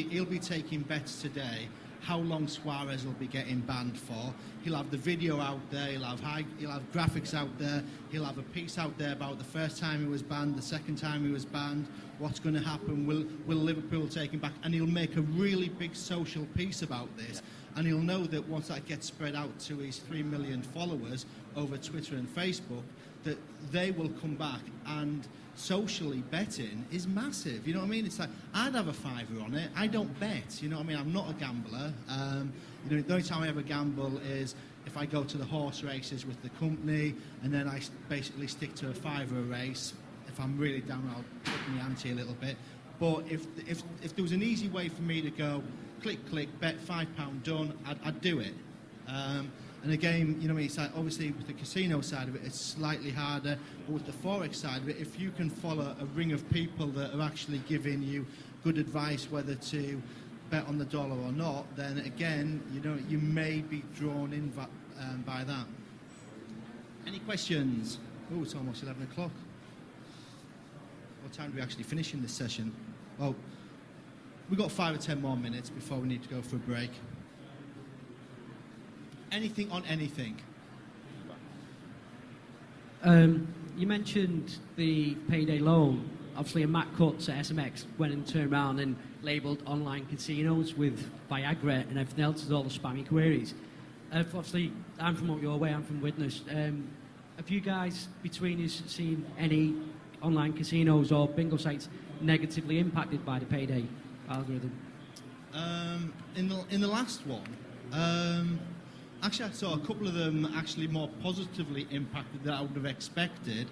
He'll be taking bets today how long Suarez will be getting banned for. He'll have the video out there, he'll have graphics out there, he'll have a piece out there about the first time he was banned, the second time he was banned, what's going to happen, will Liverpool take him back, and he'll make a really big social piece about this, and he'll know that once that gets spread out to his 3 million followers over Twitter and Facebook, that they will come back, and socially betting is massive. You know what I mean? It's like, I'd have a fiver on it. I don't bet. You know what I mean? I'm not a gambler. You know, the only time I ever gamble is if I go to the horse races with the company, and then I basically stick to a fiver a race. If I'm really down, I'll put my ante a little bit. But if there was an easy way for me to go, click, bet £5 done, I'd do it. And again, you know, it's like obviously with the casino side of it, it's slightly harder. But with the forex side of it, if you can follow a ring of people that are actually giving you good advice whether to bet on the dollar or not, then again, you know, you may be drawn in by that. Any questions? Oh, it's almost 11 o'clock. What time do we actually finish in this session? Well, we've got 5 or 10 more minutes before we need to go for a break. Anything on anything? You mentioned the payday loan. Obviously, a Matt Cutts at SMX went and turned around and labelled online casinos with Viagra and everything else as all the spammy queries. Obviously, I'm from up your way, I'm from Widnes. Have you guys, between you, seen any online casinos or bingo sites negatively impacted by the payday algorithm? In the last one, Actually, I saw a couple of them actually more positively impacted than I would have expected,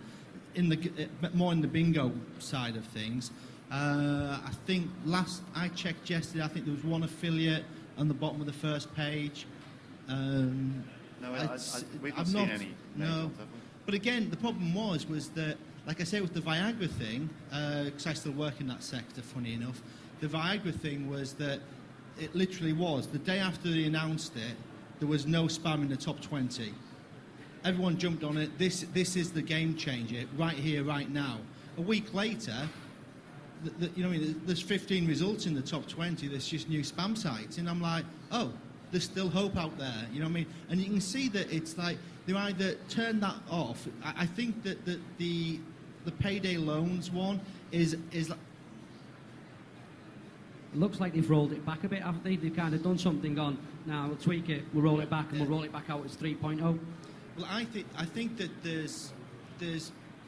more in the bingo side of things. I think last I checked yesterday, I think there was one affiliate on the bottom of the first page. No, we've not seen any. No. But again, the problem was that, like I say, with the Viagra thing, because I still work in that sector, funny enough, the Viagra thing was that it literally was, the day after they announced it, there was no spam in the top 20. Everyone jumped on it. This is the game changer, right here, right now. A week later, you know, there's 15 results in the top 20. There's just new spam sites, and I'm like, oh, there's still hope out there. You know what I mean? And you can see that it's like they either turn that off. I think that the payday loans one is like, It looks like they've rolled it back a bit, haven't they? They've kind of done something on, now we'll tweak it, we'll roll it back, and we'll roll it back out as 3.0. well, I think that there's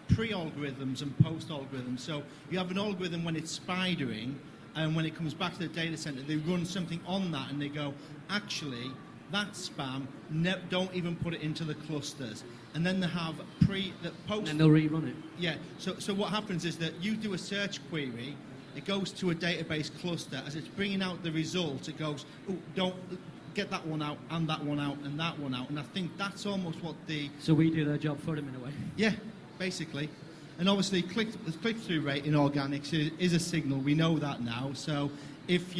pre-algorithms and post-algorithms. So you have an algorithm when it's spidering, and when it comes back to the data center, they run something on that, and they go, actually, that's spam. Don't even put it into the clusters. And then they have post. And then they'll rerun it. Yeah. So what happens is that you do a search query. It goes to a database cluster. As it's bringing out the results, it goes, oh, don't get that one out, and that one out, and that one out. And I think that's almost what So we do their job for them in a way. Yeah, basically. And obviously, the click-through rate in organics is a signal. We know that now. So if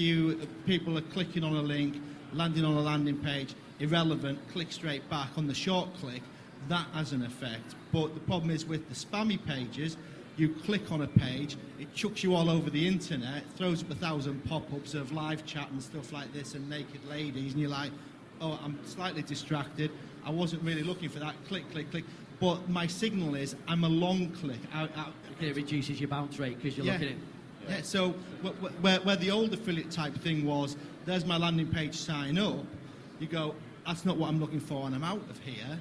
people are clicking on a link, landing on a landing page, irrelevant, click straight back on the short click, that has an effect. But the problem is with the spammy pages, you click on a page, it chucks you all over the internet, throws up 1,000 pop-ups of live chat and stuff like this and naked ladies, and you're like, oh, I'm slightly distracted. I wasn't really looking for that. Click, click, click. But my signal is I'm a long click. It reduces your bounce rate because you're looking at it. Yeah, so where the old affiliate type thing was, there's my landing page, sign up, you go, that's not what I'm looking for and I'm out of here.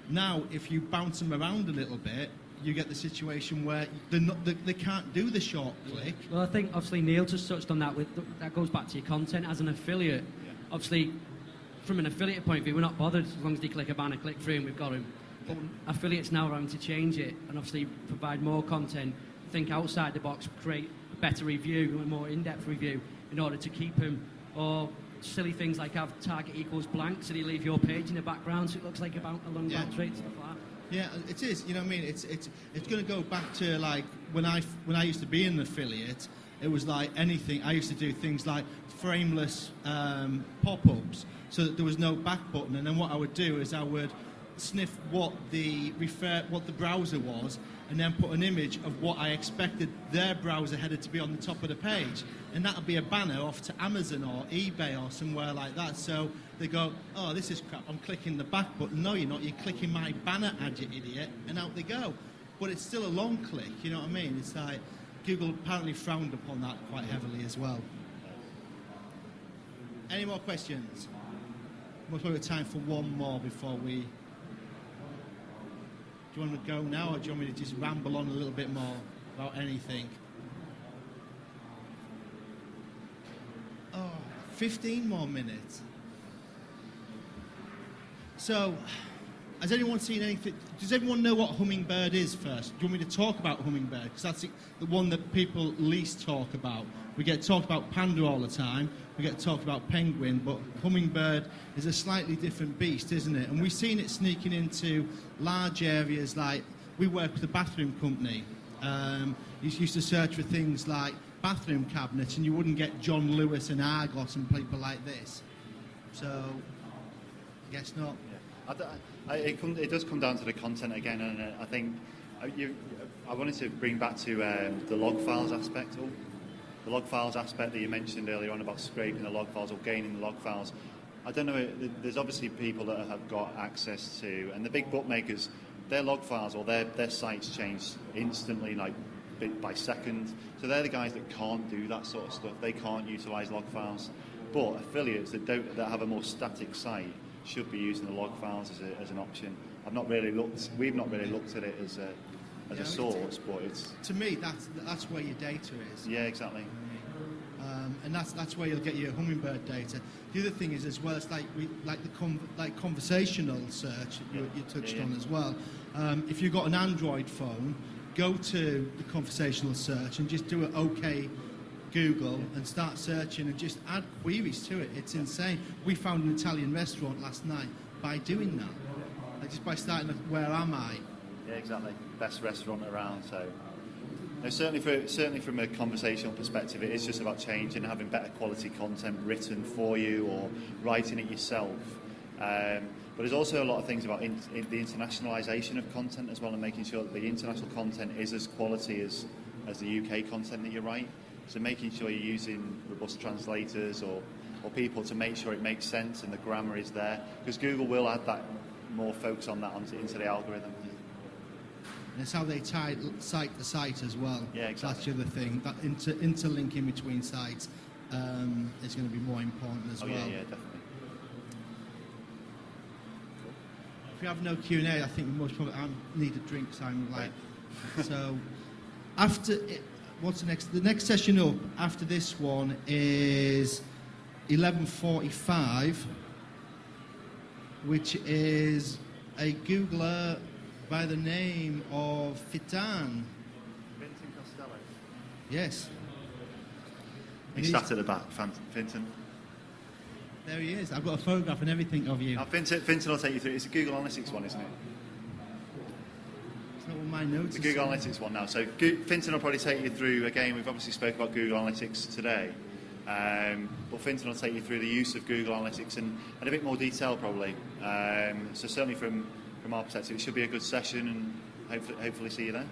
Now, if you bounce them around a little bit, you get the situation where they can't do the short click. Well, I think obviously Neil just touched on that. That goes back to your content as an affiliate. Yeah. Obviously, from an affiliate point of view, we're not bothered as long as they click a banner, click through, and we've got them. But affiliates now are having to change it and obviously provide more content, think outside the box, create a better review, a more in-depth review in order to keep them. Or silly things like have target equals blank, so they leave your page in the background so it looks like a long bounce rate, stuff like that. Yeah, it is. You know what I mean? It's going to go back to like when I used to be an affiliate. It was like anything. I used to do things like frameless pop-ups, so that there was no back button. And then what I would do is I would sniff what the browser was, and then put an image of what I expected their browser header to be on the top of the page, and that would be a banner off to Amazon or eBay or somewhere like that. So they go, oh, this is crap, I'm clicking the back button. No, you're not, you're clicking my banner ad, you idiot, and out they go. But it's still a long click, you know what I mean? It's like, Google apparently frowned upon that quite heavily as well. Any more questions? We'll probably have time for one more before we... Do you want to go now, or do you want me to just ramble on a little bit more about anything? Oh, 15 more minutes. So, has anyone seen anything? Does everyone know what Hummingbird is first? Do you want me to talk about Hummingbird? Because that's the one that people least talk about. We get talked about Panda all the time. We get talked about Penguin, but Hummingbird is a slightly different beast, isn't it? And we've seen it sneaking into large areas like, we work with a bathroom company. You used to search for things like bathroom cabinets and you wouldn't get John Lewis and Argos and people like this. So, I guess not. It does come down to the content again, and I think I wanted to bring back to the log files aspect. The log files aspect that you mentioned earlier on about scraping the log files or gaining the log files. I don't know, there's obviously people that have got access to, and the big bookmakers, their log files or their sites change instantly, like bit by second. So they're the guys that can't do that sort of stuff. They can't utilise log files. But affiliates that have a more static site should be using the log files as an option. We've not really looked at it as a source, but it's... To me, that's where your data is. Yeah, exactly. And that's where you'll get your hummingbird data. The other thing is as well, it's like the conversational search you touched on as well. If you've got an Android phone, go to the conversational search and just do an OK Google and start searching and just add queries to it. It's insane. We found an Italian restaurant last night by doing that. Just by starting with where am I? Yeah, exactly. Best restaurant around. So, no, certainly from a conversational perspective, it is just about changing, having better quality content written for you or writing it yourself. But there's also a lot of things about the internationalisation of content as well, and making sure that the international content is as quality as the UK content that you write. So making sure you're using robust translators or people to make sure it makes sense and the grammar is there, because Google will add that more focus on that into the algorithm. And it's how they cite the site as well. Yeah, exactly. That's the other thing. That interlinking between sites is going to be more important as well. Yeah, definitely. If you have no Q&A, I think we most probably need a drink, Simon. So, what's the next? The next session up after this one is 11:45, which is a Googler by the name of Fitan. Fintan Costello. Yes. He's sat at the back, Fintan. There he is. I've got a photograph and everything of you. Now, Fintan will take you through. It's a Google Analytics one, isn't it? It's not on my notes. The Google Analytics one now. So Fintan will probably take you through, again, we've obviously spoke about Google Analytics today, but Fintan will take you through the use of Google Analytics in a bit more detail probably. So certainly from our perspective, it should be a good session, and hopefully see you there.